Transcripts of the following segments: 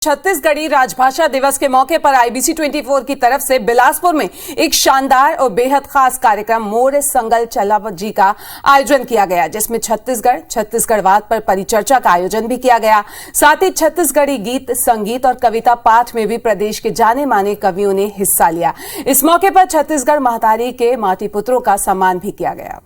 छत्तीसगढ़ी राजभाषा दिवस के मौके पर आईबीसी 24 की तरफ से बिलासपुर में एक शानदार और बेहद खास कार्यक्रम मोर संगल चलावजी का आयोजन किया गया, जिसमें छत्तीसगढ़वाद पर परिचर्चा का आयोजन भी किया गया। साथ ही छत्तीसगढ़ी गीत, संगीत और कविता पाठ में भी प्रदेश के जाने माने कवियों ने हिस्सा लिया। इस मौके पर छत्तीसगढ़ महतारी के माटी पुत्रों का सम्मान भी किया गया।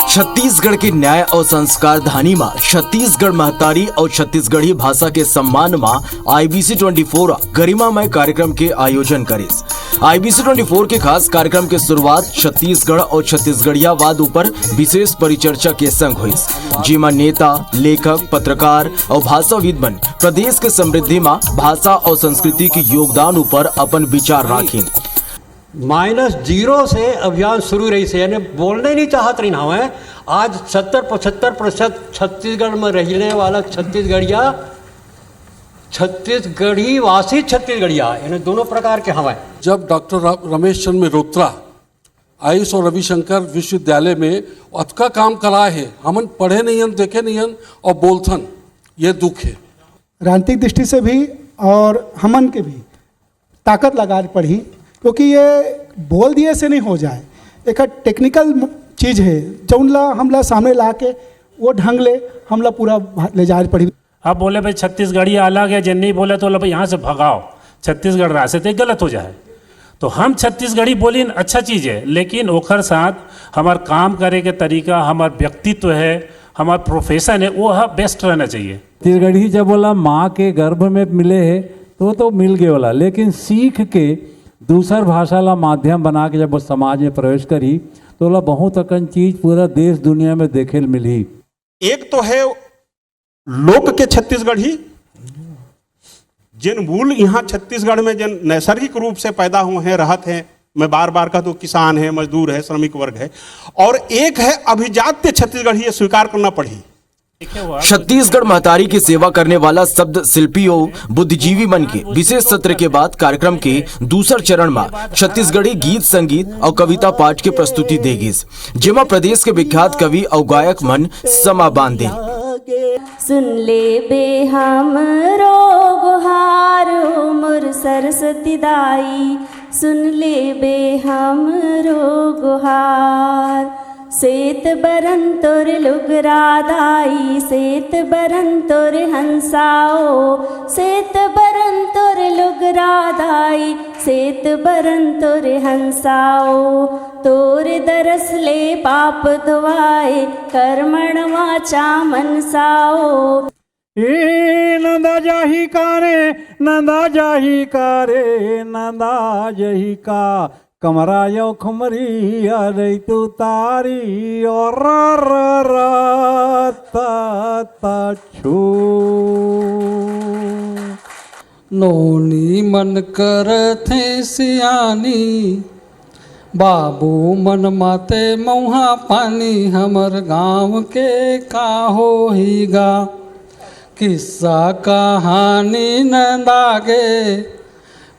छत्तीसगढ़ के न्याय और संस्कार धानी मां छत्तीसगढ़ महतारी और छत्तीसगढ़ी भाषा के सम्मान मां आईबीसी 24 गरिमामय कार्यक्रम के आयोजन करिस। आईबीसी 24 के खास कार्यक्रम के शुरुआत छत्तीसगढ़ और छत्तीसगढ़ियावाद ऊपर विशेष परिचर्चा के संग हुई, जिमा नेता, लेखक, पत्रकार और भाषाविद मन प्रदेश के समृद्धि मां भाषा और संस्कृति के योगदान ऊपर अपन विचार राखी। -0 से अभियान शुरू रही से, यानी बोलने नहीं चाहत रही ना है। आज 70-75% छत्तीसगढ़ में रहने वाला छत्तीसगढ़ी वासी छत्तीसगढ़िया, यानी दोनों प्रकार के हवा। जब डॉक्टर रमेश चंद्र मेहरोत्रा आयुष और रविशंकर विश्वविद्यालय में अतका काम कराए है, हमन पढ़े नहीं हन, देखे नहीं हन और बोलथन, ये दुख है। राजनीतिक दृष्टि से भी और हमन के भी ताकत लगा पड़ी, क्योंकि ये बोल दिए से नहीं हो जाए, एक टेक्निकल चीज़ है जौनला हमला सामने ला के वो ढंग ले हमला पूरा ले जा पड़ी। अब बोले भाई छत्तीसगढ़ी अलग है, जिन नहीं बोले तो भाई यहाँ से भगाओ छत्तीसगढ़ रास्ते तो गलत हो जाए। तो हम छत्तीसगढ़ी बोली अच्छा चीज़ है, लेकिन ओखर साथ हमार काम करे के तरीका, हमार व्यक्तित्व है, हमार प्रोफेशन है, वो बेस्ट रहना चाहिए। छत्तीसगढ़ी जब बोला माँ के गर्भ में मिले है तो मिल गए वाला, लेकिन सीख के दूसर भाषा ला माध्यम बना के जब वो समाज में प्रवेश करी तो ला बहुत अकन चीज पूरा देश दुनिया में देखे मिली। एक तो है लोक के छत्तीसगढ़ी, जिन मूल यहाँ छत्तीसगढ़ में जिन नैसर्गिक रूप से पैदा हुए हैं, रहत हैं, मैं बार बार कहता हूँ, किसान है, मजदूर है, श्रमिक वर्ग है। और एक है अभिजात्य छत्तीसगढ़ी, ये स्वीकार करना पड़ी। छत्तीसगढ़ महतारी की सेवा करने वाला शब्द शिल्पियों बुद्धिजीवी मन के विशेष सत्र के बाद कार्यक्रम के दूसर चरण में छत्तीसगढ़ी गीत, संगीत और कविता पाठ की प्रस्तुति देगी, जिमा प्रदेश के विख्यात कवि और गायक मन समा बांधे। सुन ले बे हमरो गुहार उमर सरस्वती दाई, सुन ले बे हमरो गुहार। सेत बरन तोर लुगरादाई, सेत बरन तोर हंसाओ, सेत बरन तोर लुगरादाई, सेत बरन तोर हंसाओ। तोर दरस ले पाप धुआए, कर्मण वाचा मनसाओ। नंदा जाही कारे, नंदा जाही कारे, नंदा जही का कमरा यो खुमरी अरे तू तारी और छू नोनी मन करथे सियानी, बाबू मन माते मऊहा पानी। हमर गाँव के का होहीगा, किस्सा कहानी नंदागे,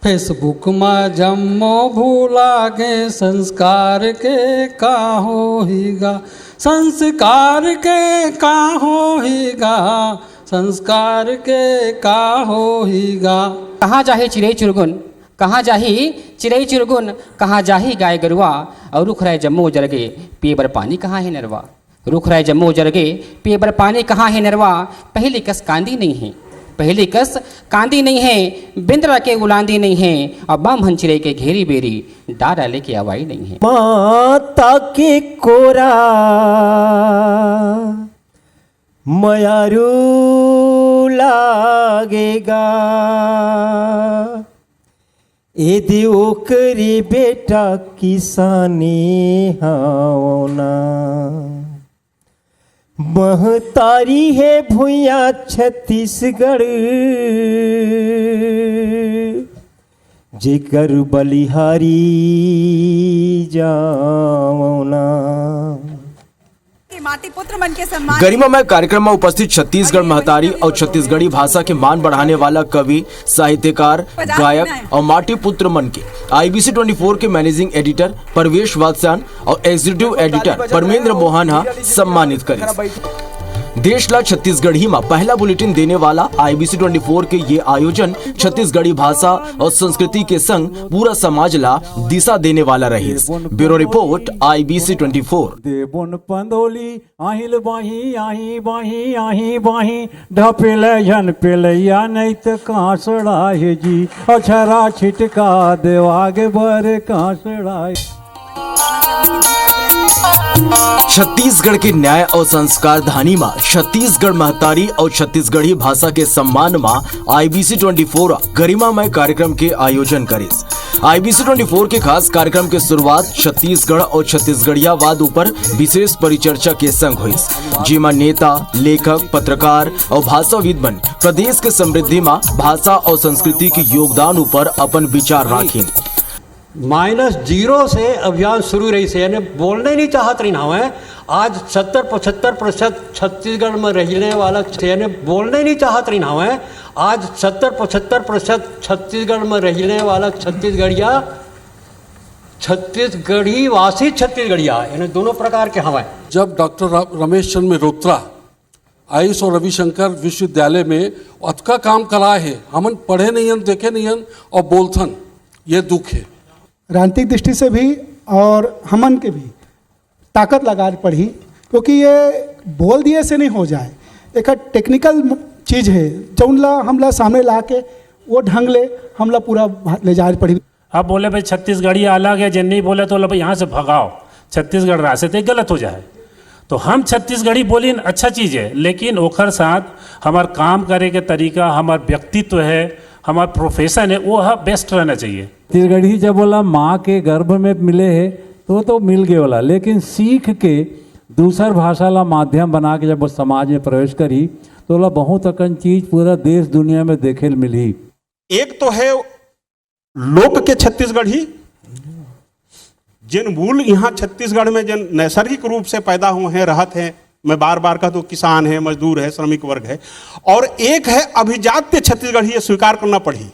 फेसबुक में जम्मो भूलागे। संस्कार के का होहीगा, संस्कार के का होहीगा, संस्कार के का होहीगा। कहाँ जाही चिड़ै चुरगुन, कहाँ जाही चिड़ै चुरगुन, कहाँ जाही गाय गरुआ। और रुख रहे जम्मो जरगे, पिए बर पानी कहाँ है नरवा। रुख रहे जम्मो जरगे, पिए बर पानी कहाँ है नरवा। पहली कस कांदी नहीं है, पहली कस कांदी नहीं है, बिंद्रा के उलांदी नहीं है। और बम हंचिरे के घेरी बेरी, डारा लेके आवाई नहीं है। माता के कोरा मयारू लागेगा, यदि ओकरी बेटा किसानी हावना। महतारी है भुइया छत्तीसगढ़, जेकर बलिहारी जावना। माटी पुत्र मन के सम्मान गरिमामय कार्यक्रम में उपस्थित छत्तीसगढ़ महतारी और छत्तीसगढ़ी भाषा के मान बढ़ाने वाला कवि, साहित्यकार, गायक और माटी पुत्र मन के IBC 24 के मैनेजिंग एडिटर परवेश वात्स्यायन और एग्जीक्यूटिव एडिटर परमेंद्र मोहन सम्मानित करे। देशला छत्तीसगढ़ी में पहला बुलेटिन देने वाला IBC 24 के ये आयोजन छत्तीसगढ़ी भाषा और संस्कृति के संग पूरा समाज ला दिशा देने वाला रही। Bureau report IBC 24। देबुन पंदोली आहिल बाही आही बाही आही बाही ढपेल जन पेलैया नहीं तो कांसड़ा है जी अछरा छिटका देवागे बर कांसड़ा। छत्तीसगढ़ के न्याय और संस्कार धानी में छत्तीसगढ़ महतारी और छत्तीसगढ़ी भाषा के सम्मान में IBC 24 गरिमामय कार्यक्रम के आयोजन करे। IBC 24 के खास कार्यक्रम के शुरुआत छत्तीसगढ़ और छत्तीसगढ़ियावाद ऊपर विशेष परिचर्चा के संग हुई, जिमा नेता, लेखक, पत्रकार और भाषाविद मन प्रदेश के समृद्धि में भाषा और संस्कृति के योगदान ऊपर अपन विचार राखी। -0 से अभियान शुरू रही से यानी बोलने नहीं चाहत रही हमें। आज 70-75% छत्तीसगढ़ में रहने वाला यानी बोलने नहीं चाहत रही हमें। आज 70-75% छत्तीसगढ़ में रहने वाला छत्तीसगढ़ी वासी छत्तीसगढ़िया यानी दोनों प्रकार के हमें। जब डॉक्टर रमेश चंद्र मेहरोत्रा आयुष और रविशंकर विश्वविद्यालय में अतका काम कराए है, हमन पढ़े नहीं हन, देखे नहीं हन और बोलथन, ये दुख है। राजनीतिक दृष्टि से भी और हमन के भी ताकत लगा पड़ी, क्योंकि ये बोल दिए से नहीं हो जाए। एक टेक्निकल चीज़ है जौनला हमला सामने ला के वो ढंग ले हमला पूरा ले जा पड़ी। अब बोले भाई छत्तीसगढ़ी अलग है, जिन नहीं बोले तो भाई यहाँ से भगाओ छत्तीसगढ़ रास्ते तो गलत हो जाए। तो हम छत्तीसगढ़ी बोली अच्छा चीज़ है, लेकिन ओखर साथ हमार काम करे के तरीका, हमार व्यक्तित्व है, हमार प्रोफेशन है, वो बेस्ट रहना चाहिए। छत्तीसगढ़ी जब बोला माँ के गर्भ में मिले है तो मिल गए वाला, लेकिन सीख के दूसर भाषा ला माध्यम बना के जब वो समाज में प्रवेश करी तो ला बहुत अकन चीज पूरा देश दुनिया में देखे मिली। एक तो है लोक के छत्तीसगढ़ी, जिन मूल यहाँ छत्तीसगढ़ में जिन नैसर्गिक रूप से पैदा हुए हैं, रहत हैं, मैं बार बार कहता हूँ, किसान है, मजदूर है, श्रमिक वर्ग है। और एक है अभिजात्य छत्तीसगढ़ी, ये स्वीकार करना पड़ी।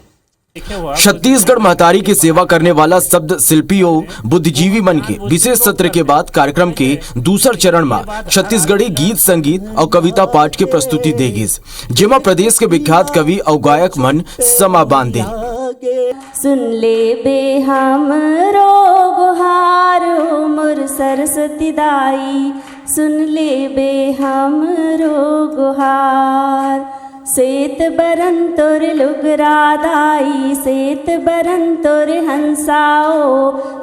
छत्तीसगढ़ महतारी की सेवा करने वाला शब्द शिल्पियों बुद्धिजीवी मन के विशेष सत्र के बाद कार्यक्रम के दूसर चरण में छत्तीसगढ़ी गीत, संगीत और कविता पाठ की प्रस्तुति देगी, जिमा प्रदेश के विख्यात कवि और गायक मन समा बांधे। सुन ले बे हमरो गुहार मोर सरस्वती दाई, सुन ले बे हमरो गुहार। श्वेत बरन तोर लुगरादाई, श्वेत बरन तोर हंसाओ,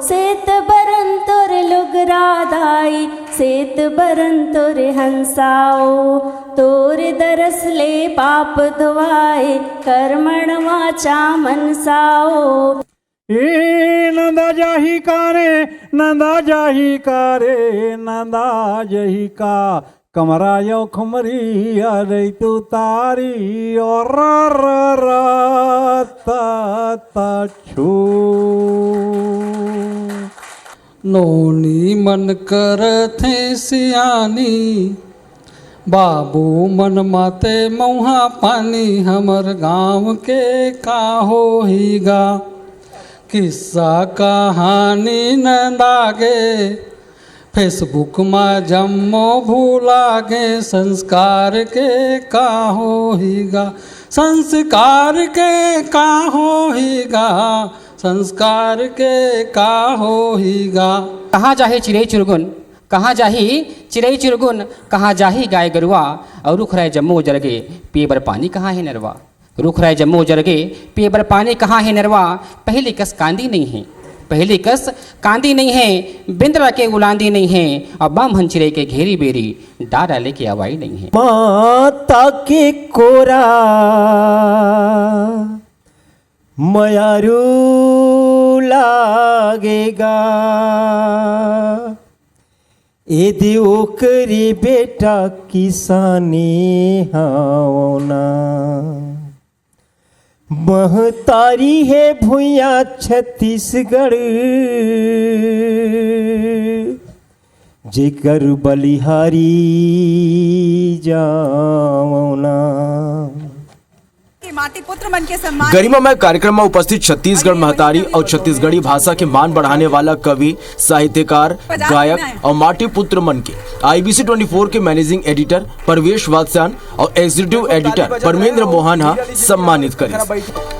श्वेत बरन तोर लुगरादाई, श्वेत बरन तोर हंसाओ। तोर दरस ले पाप धुआए, कर्मण वाचा मनसाओ। नंदा जाही कारे नंदा जाही कारे नंदा जही का कमरा यो खुमरी अरे तू तारी और छू नोनी मन करथे सियानी, बाबू मन माते मऊहा पानी, हमर गाँव के का होहीगा। किस्सा कहानी नंदागे, फेसबुक में जम्मो भूलागे, संस्कार के का होहीगा, संस्कार के का होहीगा, संस्कार के का होहीगा। कहाँ जाही चिड़ै चुरगुन, कहाँ जाही चिड़ै चुरगुन, कहाँ जाही गाय गरुआ, और रुख रहे जम्मो जरगे पिए बर पानी कहाँ है नरवा। रुख रहे जम्मो जरगे पिए बर पानी कहाँ है नरवा। पहली कस कांदी नहीं है, पहली कस कांदी नहीं है, बिंद्रा के गुलांदी नहीं है, और बम हंचिरे के घेरी बेरी डारा लेके आवाई नहीं है। माता के कोरा मयारू लागेगा, यदि ओकरे बेटा किसानी होना। महतारी है भुइया छत्तीसगढ़, जेकर बलिहारी जावना। माटी पुत्र मन के सम्मान गरिमामय कार्यक्रम में उपस्थित छत्तीसगढ़ महतारी और छत्तीसगढ़ी भाषा के मान बढ़ाने वाला कवि, साहित्यकार, गायक और माटी पुत्र मन के IBC 24 के मैनेजिंग एडिटर परवेश वात्स्यायन और एग्जीक्यूटिव एडिटर परमेंद्र मोहन सम्मानित करे।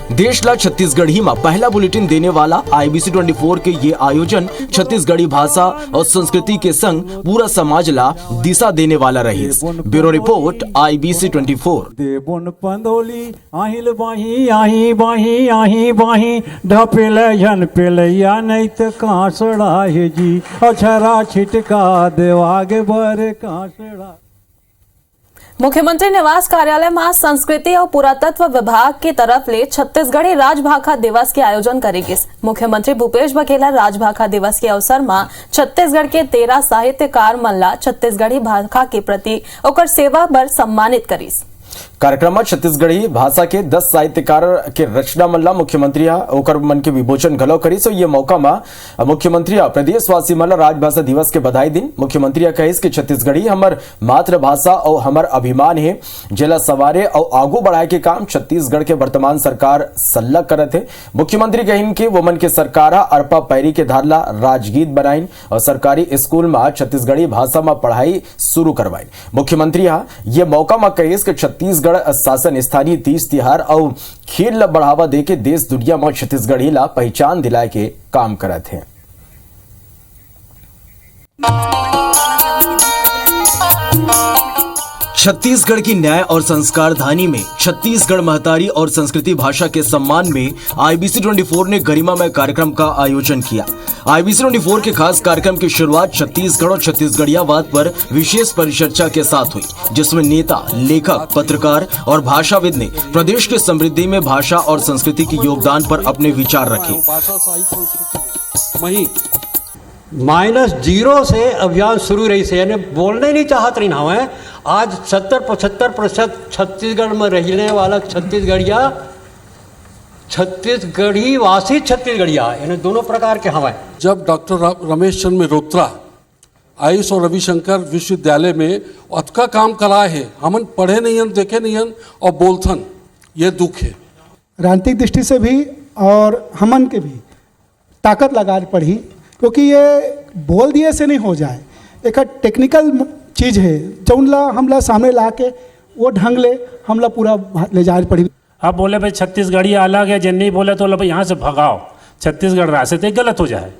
देशला छत्तीसगढ़ी में पहला बुलेटिन देने वाला IBC 24 के ये आयोजन छत्तीसगढ़ी भाषा और संस्कृति के संग पूरा समाज ला दिशा देने वाला रही। Bureau report IBC 24। देबुन पंदोली आहिल बाही आही बाही आही बाही ढपेल जन पेलैया नहीं तो कांसड़ा है जी अछरा छिटका देवागे बर कांसड़ा। मुख्यमंत्री निवास कार्यालय में संस्कृति और पुरातत्व विभाग की तरफ ले छत्तीसगढ़ी राजभाषा दिवस के आयोजन करेगी। मुख्यमंत्री भूपेश बघेल राजभाषा दिवस के अवसर में छत्तीसगढ़ के 13 साहित्यकार मन ला छत्तीसगढ़ी भाषा के प्रति ओकर सेवा बर सम्मानित करीस। कार्यक्रम में छत्तीसगढ़ी भाषा के 10 साहित्यकार के रचना मल्ला मुख्यमंत्री ओकर मन के विमोचन घलो करी। सो ये मौका में मुख्यमंत्री प्रदेशवासी मन राजभाषा दिवस के बधाई दिन। मुख्यमंत्री कहिस कि छत्तीसगढ़ी हमर मातृभाषा और हमर अभिमान है, जेला सवारे और आगू बढ़ाए के काम छत्तीसगढ़ के वर्तमान सरकार सल्ला करत है। मुख्यमंत्री कहिन कि वोमन के सरकार अरपा पैरी के धारला राजगीत बनाइन और सरकारी स्कूल में छत्तीसगढ़ी भाषा में पढ़ाई शुरू करवाई। मुख्यमंत्री ये मौका में कहिस कि छत्तीसगढ़ शासन स्थानीय तीज तिहार और खेल ला बढ़ावा दे के देश दुनिया में छत्तीसगढ़ी ला पहचान दिलाए के काम करत है। छत्तीसगढ़ की न्याय और संस्कार धानी में छत्तीसगढ़ महतारी और संस्कृति भाषा के सम्मान में IBC 24 ने गरिमामय कार्यक्रम का आयोजन किया। IBC 24 के खास कार्यक्रम की शुरुआत छत्तीसगढ़ और छत्तीसगढ़ियावाद पर विशेष परिचर्चा के साथ हुई, जिसमें नेता, लेखक, पत्रकार और भाषाविद ने प्रदेश की समृद्धि में भाषा और संस्कृति के योगदान पर अपने विचार रखे। -0 से अभियान शुरू रही से, यानी बोलने नहीं चाहत रही ना है। आज 70-75% छत्तीसगढ़ में रहने वाला छत्तीसगढ़ी वासी छत्तीसगढ़िया, यानी दोनों प्रकार के हवा। जब डॉक्टर रमेश चंद्र मेहरोत्रा आयुष और रविशंकर विश्वविद्यालय में अतका काम कराए है, हमन पढ़े नहीं देखे नहीं और बोलथन, ये दुख है। राजनीतिक दृष्टि से भी और हमन के भी ताकत लगा पड़ी, क्योंकि ये बोल दिए से नहीं हो जाए। एक टेक्निकल चीज़ है जौनला हमला सामने ला के वो ढंग ले हमला पूरा ले जा पड़ी। अब बोले भाई छत्तीसगढ़ी अलग है, जन नहीं बोले तो भाई यहाँ से भगाओ, छत्तीसगढ़ रास्ते तो गलत हो जाए।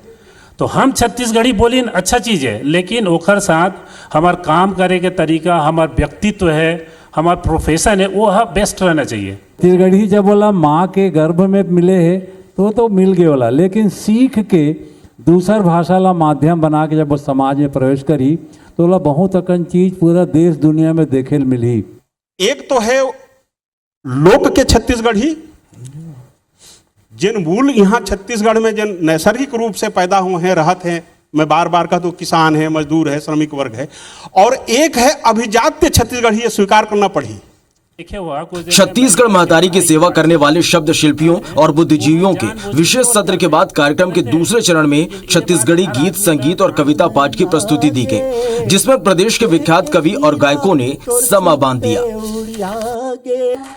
तो हम छत्तीसगढ़ी बोली अच्छा चीज़ है, लेकिन ओखर साथ हमार काम करे के तरीका, हमार व्यक्तित्व है, हमार प्रोफेशन है, वो बेस्ट रहना चाहिए। छत्तीसगढ़ी जब बोला माँ के गर्भ में मिले है तो मिल गए वाला, लेकिन सीख के दूसर भाषा ला माध्यम बना के जब वो समाज में प्रवेश करी तो ला बहुत अकन चीज पूरा देश दुनिया में देखे मिली। एक तो है लोक के छत्तीसगढ़ी, जिन मूल यहाँ छत्तीसगढ़ में जिन नैसर्गिक रूप से पैदा हुए हैं, रहत हैं, मैं बार बार कहता हूँ, किसान है, मजदूर है, श्रमिक वर्ग है। और एक है अभिजात्य छत्तीसगढ़ी, ये स्वीकार करना पड़ी। छत्तीसगढ़ महतारी की सेवा करने वाले शब्द शिल्पियों और बुद्धिजीवियों के विशेष सत्र के बाद कार्यक्रम के दूसरे चरण में छत्तीसगढ़ी गीत, संगीत और कविता पाठ की प्रस्तुति दी गई, जिसमें प्रदेश के विख्यात कवि और गायकों ने समा बांध दिया।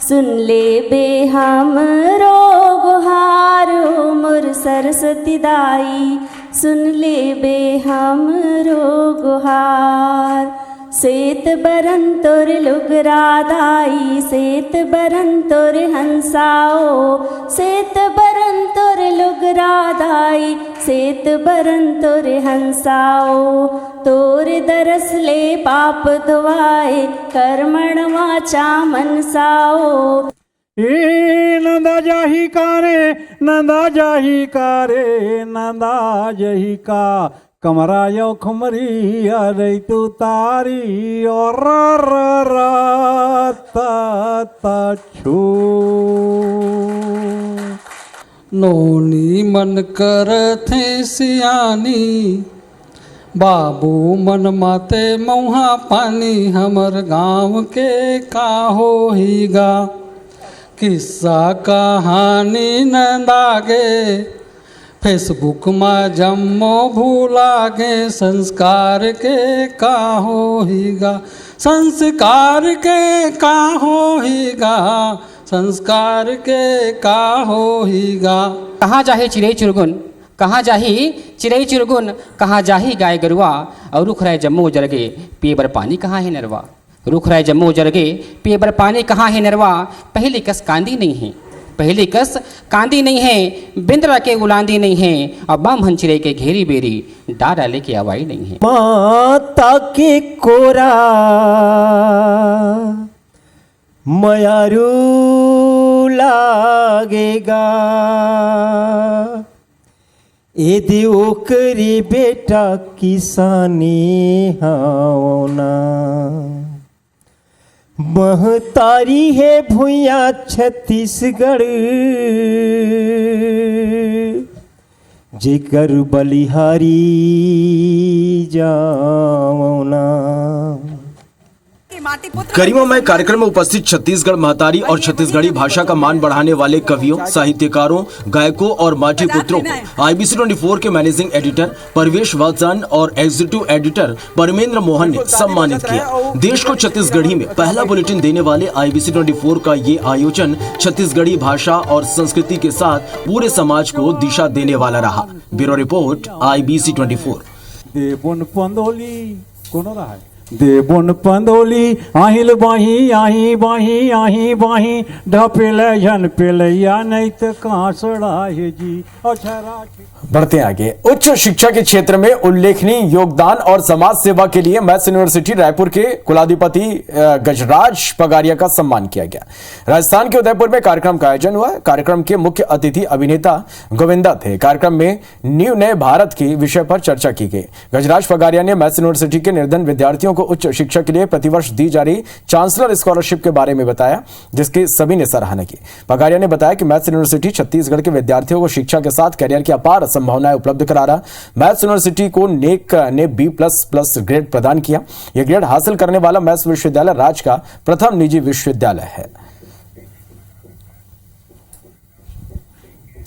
सुन ले बे हमरो गुहार मोर सरस्वती दाई, सुन ले बे हमरो गुहार। सेत बरन तोर लुगरादाई, सेत बरन तोर हंसाओ, सेत बरन तोर लुगरादाई, सेत बरन तोर हंसाओ। तोर दरस ले पाप धोवाए, कर्मण वाचा मनसाओ। नंदा जाही कारे, नंदा जाही कारे, नंदा जही का कमरा यो खुमरी अरे तू तारी और छू। नोनी मन करथे सियानी, बाबू मन माते मऊहा पानी, हमर गाँव के का होहीगा। किस्सा कहानी नंदागे फेसबुक में जम्मो भूला गे संस्कार के का होईगा, संस्कार के का होईगा, संस्कार के का होईगा। कहाँ जाही चिड़ै चुरगुन, कहाँ जाही चिड़ै चुरगुन, कहाँ जाही गाय गरुआ, और रुख रहे जम्मू जरगे पिए बर पानी कहाँ है नरवा। रुख रहे जम्मू जरगे पिए बर पानी कहाँ है नरवा। पहली कस कांदी नहीं है, पहली कस कांदी नहीं है, बिंद्रा के उलांदी नहीं है, और बम हंचिरे के घेरी बेरी डारा लेके आवाई नहीं है। माता के कोरा मयारू लागेगा, यदि ओकरी बेटा किसानी होना। महतारी है भुइया छत्तीसगढ़, जेकर बलिहारी जावना। गरिमामय कार्यक्रम में उपस्थित छत्तीसगढ़ महतारी और छत्तीसगढ़ी भाषा का मान बढ़ाने वाले कवियों, साहित्यकारों, गायकों और माटी पुत्रों को IBC 24 के मैनेजिंग एडिटर परवेश वालचंद और एग्जीक्यूटिव एडिटर परमेंद्र मोहन ने सम्मानित किया। देश को छत्तीसगढ़ी में पहला बुलेटिन देने वाले IBC 24 का ये आयोजन छत्तीसगढ़ी भाषा और संस्कृति के साथ पूरे समाज को दिशा देने वाला रहा। Bureau report IBC 24। देबुन पंदोली कोनो रहा है, देबुन पंदोली आहिल बाही आही बाही आही बाही ढपेल जन पेलैया नहीं तो कहाँ सड़ाए जी। अच्छा बढ़ते आगे। उच्च शिक्षा के क्षेत्र में उल्लेखनीय योगदान और समाज सेवा के लिए मैथ्स यूनिवर्सिटी रायपुर के कुलाधिपति गजराज पगारिया का सम्मान किया गया। राजस्थान के उदयपुर में कार्यक्रम का आयोजन हुआ। कार्यक्रम के मुख्य अतिथि अभिनेता गोविंदा थे। कार्यक्रम में न्यू नए भारत के विषय पर चर्चा की गई। गजराज पगारिया ने मैथ्स यूनिवर्सिटी के निर्धन विद्यार्थियों को उच्च शिक्षा के लिए प्रतिवर्ष दी जा रही चांसलर स्कॉलरशिप के बारे में बताया, जिसकी सभी ने सराहना की। पगारिया ने बताया कि मैथ्स यूनिवर्सिटी छत्तीसगढ़ के विद्यार्थियों को शिक्षा के साथ करियर की अपार संभावनाएं उपलब्ध करा रहा। मैथ्स यूनिवर्सिटी को नेक ने B++ ग्रेड प्रदान किया। यह ग्रेड हासिल करने वाला मैथ्स विश्वविद्यालय राज्य का प्रथम निजी विश्वविद्यालय है।